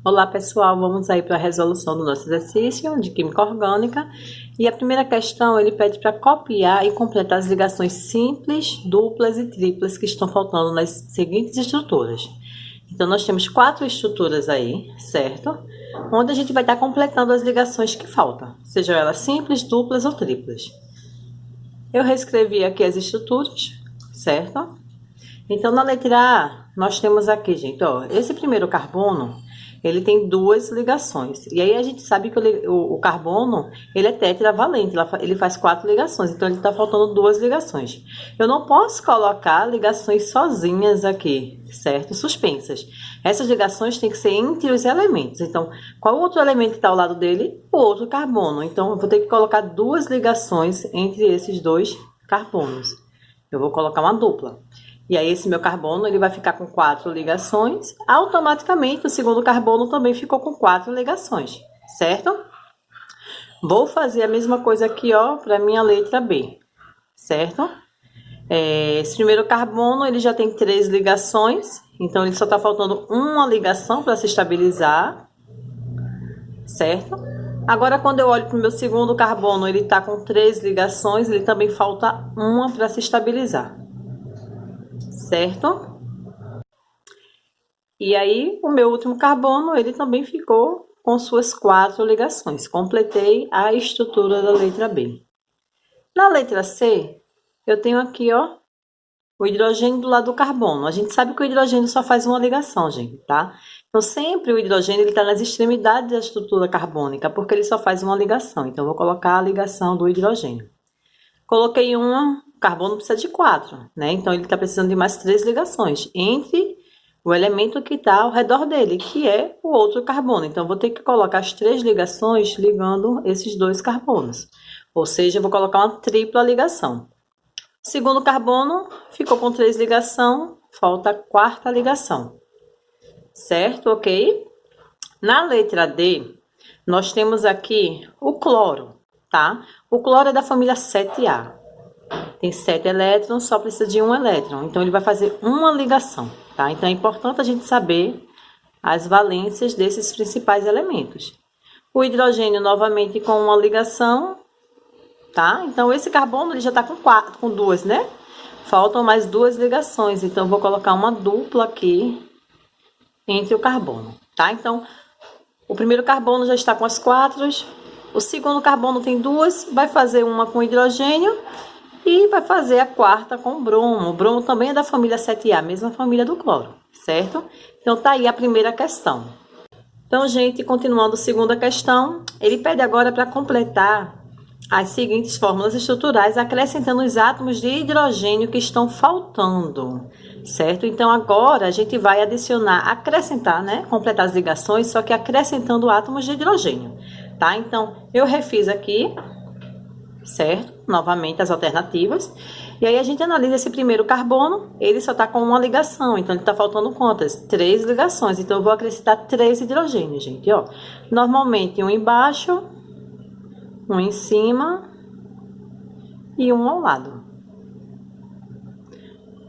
Olá pessoal, vamos aí para a resolução do nosso exercício de Química Orgânica. E a primeira questão, ele pede para copiar e completar as ligações simples, duplas e triplas que estão faltando nas seguintes estruturas. Então nós temos 4 estruturas aí, certo? Onde a gente vai estar completando as ligações que faltam, sejam elas simples, duplas ou triplas. Eu reescrevi aqui as estruturas, certo? Então na letra A, nós temos aqui, gente, ó, esse primeiro carbono, ele tem 2 ligações. E aí a gente sabe que o carbono, ele é tetravalente, ele faz 4 ligações. Então ele está faltando 2 ligações. Eu não posso colocar ligações sozinhas aqui, certo? Suspensas. Essas ligações têm que ser entre os elementos. Então, qual o outro elemento que está ao lado dele? O outro carbono. Então eu vou ter que colocar 2 ligações entre esses 2 carbonos. Eu vou colocar uma dupla. E aí esse meu carbono, ele vai ficar com 4 ligações. Automaticamente o segundo carbono também ficou com 4 ligações, certo? Vou fazer a mesma coisa aqui, ó, para minha letra B, certo? Esse primeiro carbono, ele já tem 3 ligações. Então ele só está faltando uma ligação para se estabilizar, certo? Agora quando eu olho para o meu segundo carbono, ele está com 3 ligações. Ele também falta uma para se estabilizar, certo? E aí, o meu último carbono, ele também ficou com suas 4 ligações. Completei a estrutura da letra B. Na letra C, eu tenho aqui, ó, o hidrogênio do lado do carbono. A gente sabe que o hidrogênio só faz uma ligação, gente, tá? Então, sempre o hidrogênio, ele tá nas extremidades da estrutura carbônica, porque ele só faz uma ligação. Então, eu vou colocar a ligação do hidrogênio. Coloquei uma, o carbono precisa de 4, né? Então, ele está precisando de mais 3 ligações entre o elemento que está ao redor dele, que é o outro carbono. Então, vou ter que colocar as 3 ligações ligando esses 2 carbonos. Ou seja, eu vou colocar uma tripla ligação. O segundo carbono ficou com 3 ligações, falta a 4ª ligação. Certo? Ok? Na letra D, nós temos aqui o cloro, tá? O cloro é da família 7A. Tem 7 elétrons, só precisa de um elétron. Então, ele vai fazer uma ligação, tá? Então, é importante a gente saber as valências desses principais elementos. O hidrogênio, novamente, com uma ligação, tá? Então, esse carbono, ele já tá com 2, né? Faltam mais 2 ligações. Então, eu vou colocar uma dupla aqui entre o carbono, tá? Então, o primeiro carbono já está com as 4. O segundo carbono tem 2, vai fazer uma com hidrogênio. E vai fazer a 4ª com o bromo. O bromo também é da família 7A, mesma família do cloro, certo? Então, tá aí a primeira questão. Então, gente, continuando a segunda questão, ele pede agora para completar as seguintes fórmulas estruturais, acrescentando os átomos de hidrogênio que estão faltando, certo? Então, agora a gente vai acrescentar, né? Completar as ligações, só que acrescentando átomos de hidrogênio, tá? Então, eu refiz aqui, certo? Novamente as alternativas. E aí a gente analisa esse primeiro carbono, ele só está com uma ligação, então ele está faltando quantas? 3 ligações. Então eu vou acrescentar 3 hidrogênios, gente, ó. Normalmente um embaixo, um em cima e um ao lado.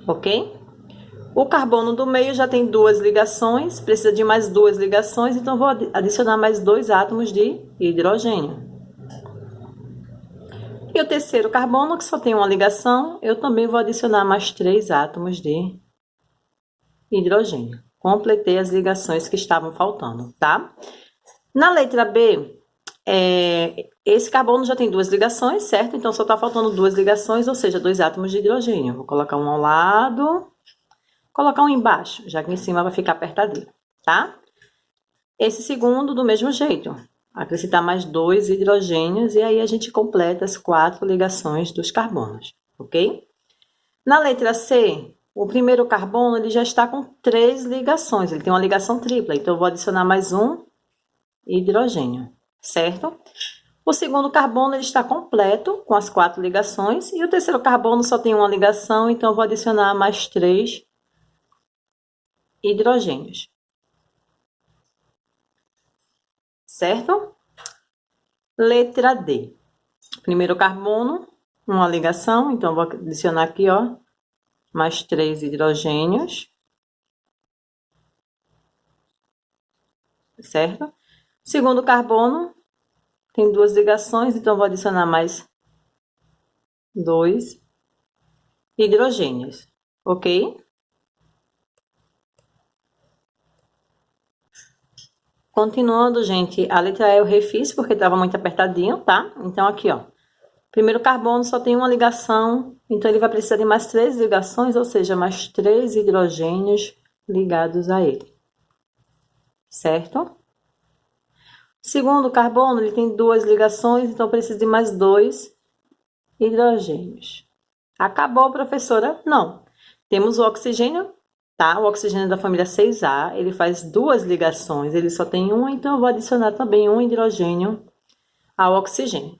Ok? O carbono do meio já tem 2 ligações, precisa de mais 2 ligações, então eu vou adicionar mais 2 átomos de hidrogênio. E o terceiro carbono, que só tem uma ligação, eu também vou adicionar mais 3 átomos de hidrogênio. Completei as ligações que estavam faltando, tá? Na letra B, esse carbono já tem 2 ligações, certo? Então, só está faltando 2 ligações, ou seja, 2 átomos de hidrogênio. Vou colocar um ao lado, colocar um embaixo, já que em cima vai ficar apertadinho, tá? Esse segundo, do mesmo jeito. Acrescentar mais 2 hidrogênios e aí a gente completa as 4 ligações dos carbonos, ok? Na letra C, o primeiro carbono ele já está com 3 ligações, ele tem uma ligação tripla, então eu vou adicionar mais um hidrogênio, certo? O segundo carbono ele está completo com as 4 ligações e o terceiro carbono só tem uma ligação, então eu vou adicionar mais 3 hidrogênios. Certo? Letra D. Primeiro carbono, uma ligação, então eu vou adicionar aqui, ó, mais 3 hidrogênios. certo? Segundo carbono tem duas ligações, então vou adicionar mais 2 hidrogênios, ok? Continuando, gente, a letra E eu refiz porque estava muito apertadinho, tá? Então aqui, ó, primeiro carbono só tem uma ligação, então ele vai precisar de mais 3 ligações, ou seja, mais 3 hidrogênios ligados a ele, certo? Segundo carbono, ele tem 2 ligações, então precisa de mais 2 hidrogênios. Acabou, professora? Não. Temos o oxigênio, tá? O oxigênio da família 6A, ele faz 2 ligações, ele só tem uma, então eu vou adicionar também um hidrogênio ao oxigênio.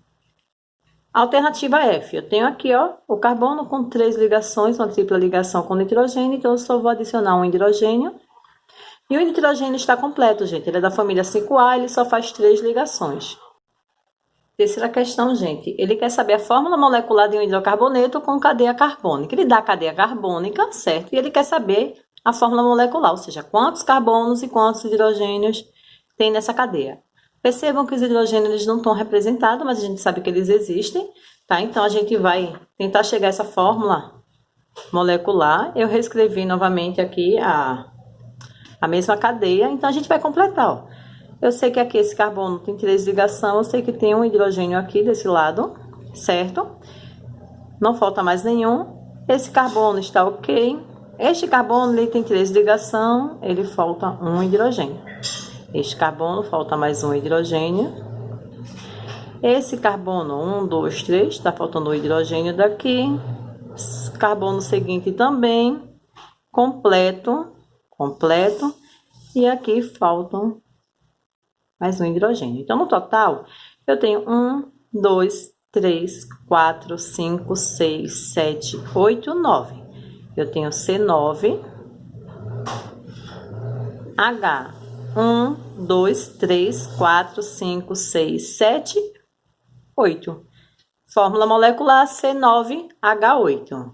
Alternativa F, eu tenho aqui, ó, o carbono com 3 ligações, uma tripla ligação com nitrogênio, então eu só vou adicionar um hidrogênio. E o nitrogênio está completo, gente, ele é da família 5A, ele só faz 3 ligações. Terceira questão, gente, ele quer saber a fórmula molecular de um hidrocarboneto com cadeia carbônica. Ele dá a cadeia carbônica, certo? E ele quer saber a fórmula molecular, ou seja, quantos carbonos e quantos hidrogênios tem nessa cadeia. Percebam que os hidrogênios eles não estão representados, mas a gente sabe que eles existem, tá? Então, a gente vai tentar chegar a essa fórmula molecular. Eu reescrevi novamente aqui a mesma cadeia, então a gente vai completar, ó. Eu sei que aqui esse carbono tem 3 ligações, eu sei que tem um hidrogênio aqui desse lado, certo? Não falta mais nenhum. Esse carbono está ok. Este carbono ele tem 3 ligações, ele falta um hidrogênio. Este carbono falta mais um hidrogênio. Esse carbono, 1, 2, 3, está faltando um hidrogênio daqui. Carbono seguinte também, completo. E aqui faltam mais um hidrogênio. Então, no total, eu tenho 1, 2, 3, 4, 5, 6, 7, 8, 9. Eu tenho C9, H, 1, 2, 3, 4, 5, 6, 7, 8. Fórmula molecular C9H8.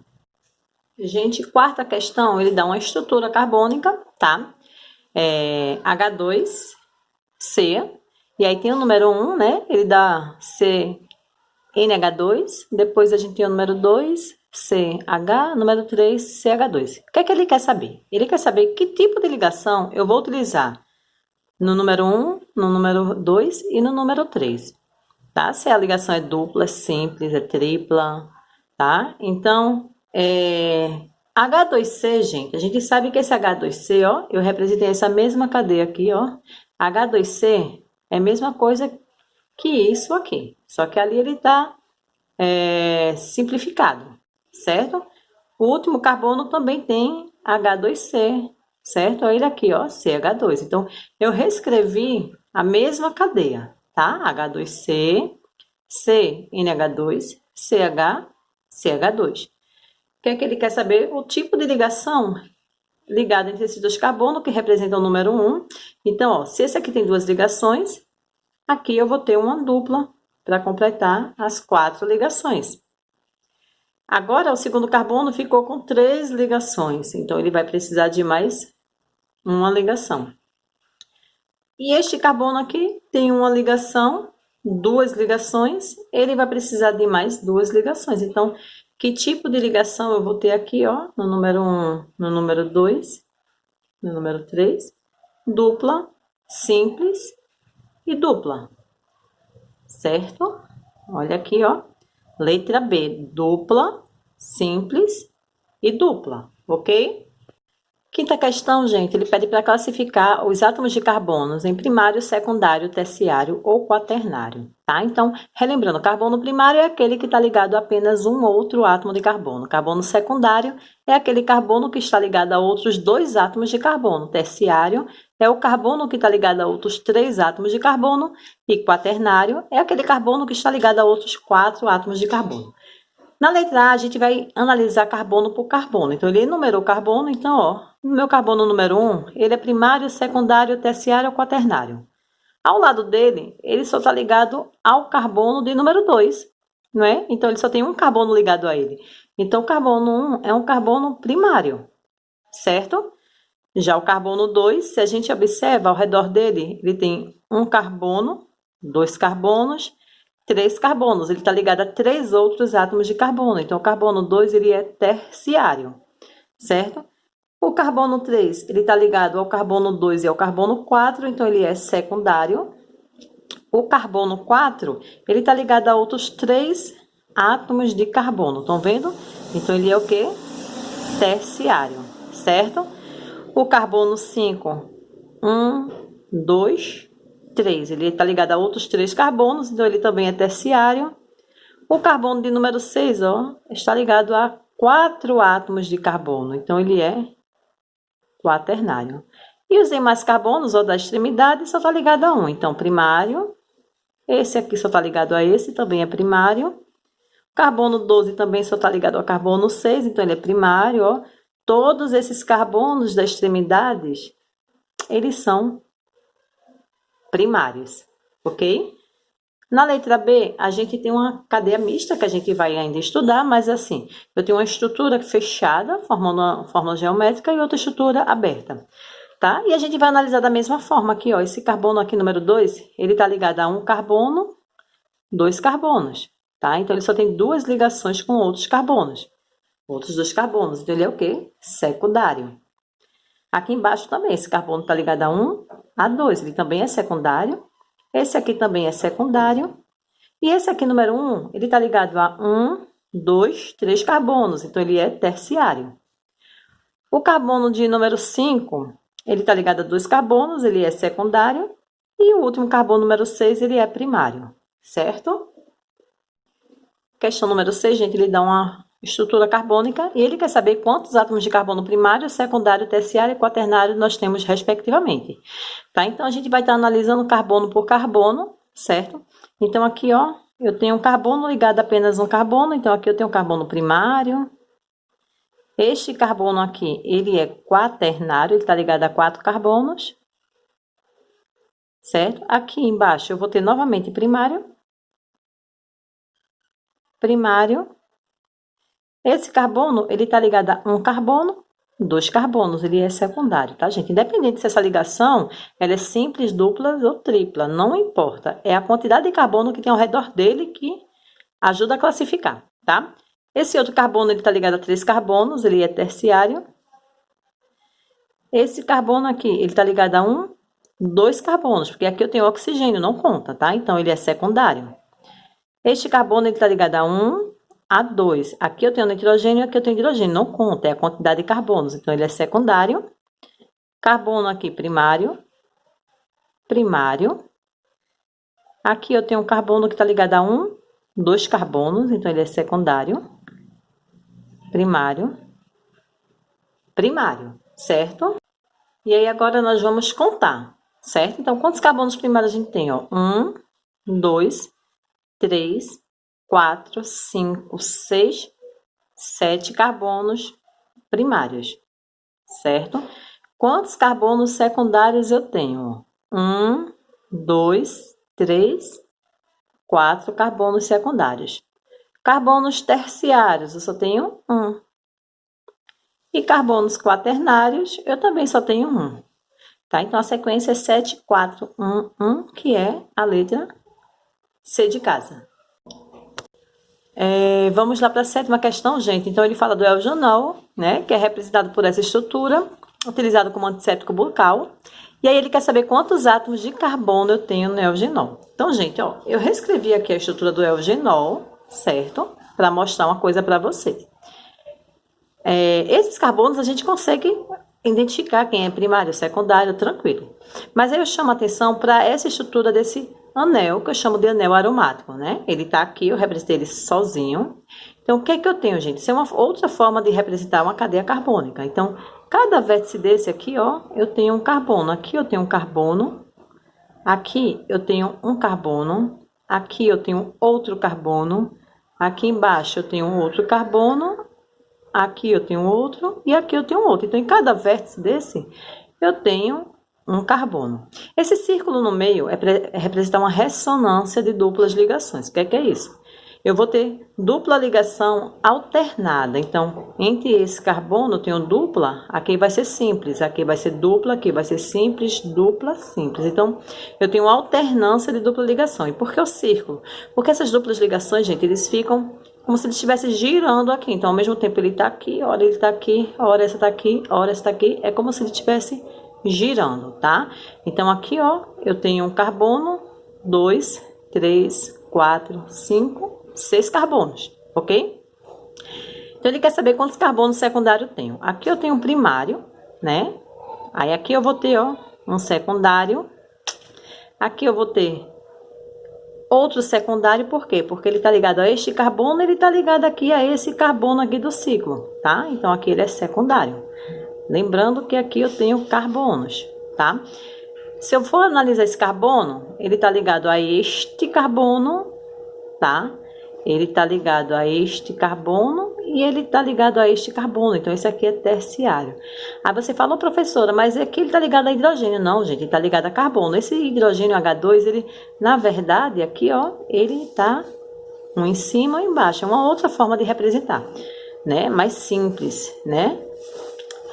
Gente, quarta questão, ele dá uma estrutura carbônica, tá? H2C, e aí tem o número 1, né? Ele dá CNH2, depois a gente tem o número 2, CH, número 3, CH2. O que é que ele quer saber? Ele quer saber que tipo de ligação eu vou utilizar no número 1, no número 2 e no número 3, tá? Se a ligação é dupla, é simples, é tripla, tá? Então, H2C, gente, a gente sabe que esse H2C, ó, eu representei essa mesma cadeia aqui, ó. H2C é a mesma coisa que isso aqui, só que ali ele tá simplificado, certo? O último carbono também tem H2C, certo? Olha ele aqui, ó, CH2. Então, eu reescrevi a mesma cadeia, tá? H2C, CNH2, CH, CH2. O que é que ele quer saber? O tipo de ligação ligada entre esses dois carbonos, que representam o número 1. Então, ó, se esse aqui tem 2 ligações, aqui eu vou ter uma dupla para completar as 4 ligações. Agora, o segundo carbono ficou com 3 ligações, então ele vai precisar de mais uma ligação. E este carbono aqui tem uma ligação, 2 ligações, ele vai precisar de mais 2 ligações. Então, que tipo de ligação eu vou ter aqui, ó, no número 1, no número 2, no número 3? Dupla, simples e dupla, certo? Olha aqui, ó, letra B, dupla, simples e dupla, ok? Quinta questão, gente, ele pede para classificar os átomos de carbonos em primário, secundário, terciário ou quaternário, tá? Então, relembrando, carbono primário é aquele que está ligado a apenas um outro átomo de carbono. Carbono secundário é aquele carbono que está ligado a outros 2 átomos de carbono. Terciário é o carbono que está ligado a outros 3 átomos de carbono. E quaternário é aquele carbono que está ligado a outros 4 átomos de carbono. Na letra A, a gente vai analisar carbono por carbono. Então, ele enumerou carbono. Então, ó, no meu carbono número 1, ele é primário, secundário, terciário ou quaternário. Ao lado dele, ele só está ligado ao carbono de número 2, não é? Então, ele só tem um carbono ligado a ele. Então, o carbono 1 é um carbono primário, certo? Já o carbono 2, se a gente observa ao redor dele, ele tem um carbono, 2 carbonos, 3 carbonos. Ele está ligado a 3 outros átomos de carbono. Então, o carbono 2 ele é terciário, certo? O carbono 3 ele está ligado ao carbono 2 e ao carbono 4, então ele é secundário. O carbono 4 ele está ligado a outros 3 átomos de carbono. Estão vendo? Então, ele é o quê? Terciário, certo? O carbono 5, 1, 2, 3. Ele está ligado a outros 3 carbonos, então ele também é terciário. O carbono de número 6, ó, está ligado a 4 átomos de carbono, então ele é quaternário. E os demais carbonos, ó, da extremidade, só está ligado a um. Então, primário. Esse aqui só está ligado a esse, também é primário. Carbono 12 também só está ligado ao carbono 6, então ele é primário, ó. Todos esses carbonos das extremidades, eles são primários, ok? Na letra B, a gente tem uma cadeia mista que a gente vai ainda estudar, mas assim, eu tenho uma estrutura fechada, formando uma fórmula geométrica, e outra estrutura aberta, tá? E a gente vai analisar da mesma forma aqui, ó. Esse carbono aqui, número 2, ele está ligado a um carbono, 2 carbonos, tá? Então, ele só tem 2 ligações com outros carbonos. Outros 2 carbonos. Então, ele é o quê? Secundário. Aqui embaixo também, esse carbono está ligado a 1, a 2. Ele também é secundário. Esse aqui também é secundário. E esse aqui, número 1, ele está ligado a 1, 2, 3 carbonos. Então, ele é terciário. O carbono de número 5, ele está ligado a 2 carbonos. Ele é secundário. E o último carbono, número 6, ele é primário. Certo? Questão número 6, gente, ele dá uma estrutura carbônica e ele quer saber quantos átomos de carbono primário, secundário, terciário e quaternário nós temos respectivamente, tá? Então, a gente vai estar analisando carbono por carbono, certo? Então, aqui, ó, eu tenho um carbono ligado a apenas um carbono, então aqui eu tenho um carbono primário. Este carbono aqui, ele é quaternário, ele está ligado a 4 carbonos, certo? Aqui embaixo eu vou ter novamente primário. Esse carbono, ele está ligado a um carbono, 2 carbonos, ele é secundário, tá, gente? Independente se essa ligação ela é simples, dupla ou tripla, não importa. É a quantidade de carbono que tem ao redor dele que ajuda a classificar, tá? Esse outro carbono, ele está ligado a 3 carbonos, ele é terciário. Esse carbono aqui, ele está ligado a 2 carbonos, porque aqui eu tenho oxigênio, não conta, tá? Então, ele é secundário. Este carbono está ligado a 2. Aqui eu tenho nitrogênio, aqui eu tenho hidrogênio. Não conta, é a quantidade de carbonos. Então, ele é secundário. Carbono aqui, primário. Aqui eu tenho um carbono que está ligado a 2 carbonos. Então, ele é secundário. Primário. Certo? E aí, agora nós vamos contar, certo? Então, quantos carbonos primários a gente tem? 1, 2, 3, 4, 5, 6, 7 carbonos primários, certo? Quantos carbonos secundários eu tenho? 1, 2, 3, 4 carbonos secundários. Carbonos terciários, eu só tenho 1. E carbonos quaternários, eu também só tenho 1. Tá? Então, a sequência é 7, 4, 1, 1, que é a letra C de casa. Vamos lá para a 7ª questão, gente. Então, ele fala do eugenol, né? Que é representado por essa estrutura, utilizado como antisséptico bucal. E aí, ele quer saber quantos átomos de carbono eu tenho no eugenol. Então, gente, ó, eu reescrevi aqui a estrutura do eugenol, certo? Para mostrar uma coisa para vocês. Esses carbonos a gente consegue identificar quem é primário, secundário, tranquilo. Mas aí eu chamo a atenção para essa estrutura desse anel, que eu chamo de anel aromático, né? Ele tá aqui, eu representei ele sozinho. Então, o que é que eu tenho, gente? Isso é uma outra forma de representar uma cadeia carbônica. Então, cada vértice desse aqui, ó, eu tenho um carbono. Aqui eu tenho um carbono. Aqui eu tenho um carbono. Aqui eu tenho outro carbono. Aqui embaixo eu tenho um outro carbono. Aqui eu tenho outro e aqui eu tenho outro. Então, em cada vértice desse, eu tenho um carbono. Esse círculo no meio é representar uma ressonância de duplas ligações. O que é isso? eu vou ter dupla ligação alternada. Então, entre esse carbono eu tenho dupla, aqui vai ser simples, aqui vai ser dupla, aqui vai ser simples, dupla, simples. Então, eu tenho alternância de dupla ligação. E por que o círculo? Porque essas duplas ligações, gente, eles ficam como se ele estivesse girando aqui. Então, ao mesmo tempo ele está aqui, hora ele está aqui, hora essa está aqui, hora essa está aqui. É como se ele estivesse girando, tá? Então, aqui, ó, eu tenho um carbono, 2, 3, 4, 5, 6 carbonos, ok? Então, ele quer saber quantos carbonos secundários eu tenho. Aqui eu tenho um primário, né? Aí, aqui eu vou ter, ó, um secundário. Aqui eu vou ter outro secundário, por quê? Porque ele está ligado a este carbono, ele está ligado aqui a esse carbono aqui do ciclo, tá? Então, aqui ele é secundário. Lembrando que aqui eu tenho carbonos, tá? Se eu for analisar esse carbono, ele está ligado a este carbono, tá? Ele está ligado a este carbono e ele está ligado a este carbono. Então, esse aqui é terciário. Aí você falou, professora, mas aqui ele está ligado a hidrogênio. Não, gente, ele está ligado a carbono. Esse hidrogênio H2, ele, na verdade, aqui, ó, ele está um em cima e embaixo. É uma outra forma de representar, né? Mais simples, né?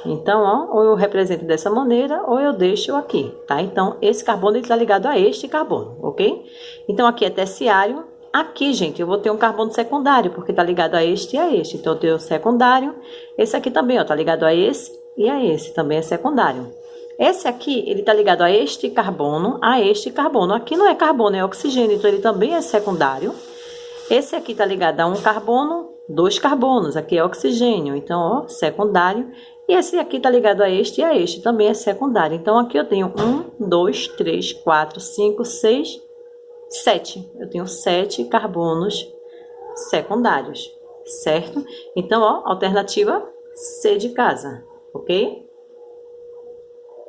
Então, ó, ou eu represento dessa maneira, ou eu deixo aqui, tá? Então, esse carbono está ligado a este carbono, ok? Então, aqui é terciário. Aqui, gente, eu vou ter um carbono secundário, porque tá ligado a este e a este. Então, eu tenho o secundário. Esse aqui também, ó, tá ligado a esse e a esse. Também é secundário. Esse aqui, ele tá ligado a este carbono, a este carbono. Aqui não é carbono, é oxigênio, então ele também é secundário. Esse aqui tá ligado a um carbono, 2 carbonos. Aqui é oxigênio, então, ó, secundário. E esse aqui tá ligado a este e a este, também é secundário. Então, aqui eu tenho 1, 2, 3, 4, 5, 6, 7. Eu tenho 7 carbonos secundários, certo? Então, ó, alternativa C de casa, ok?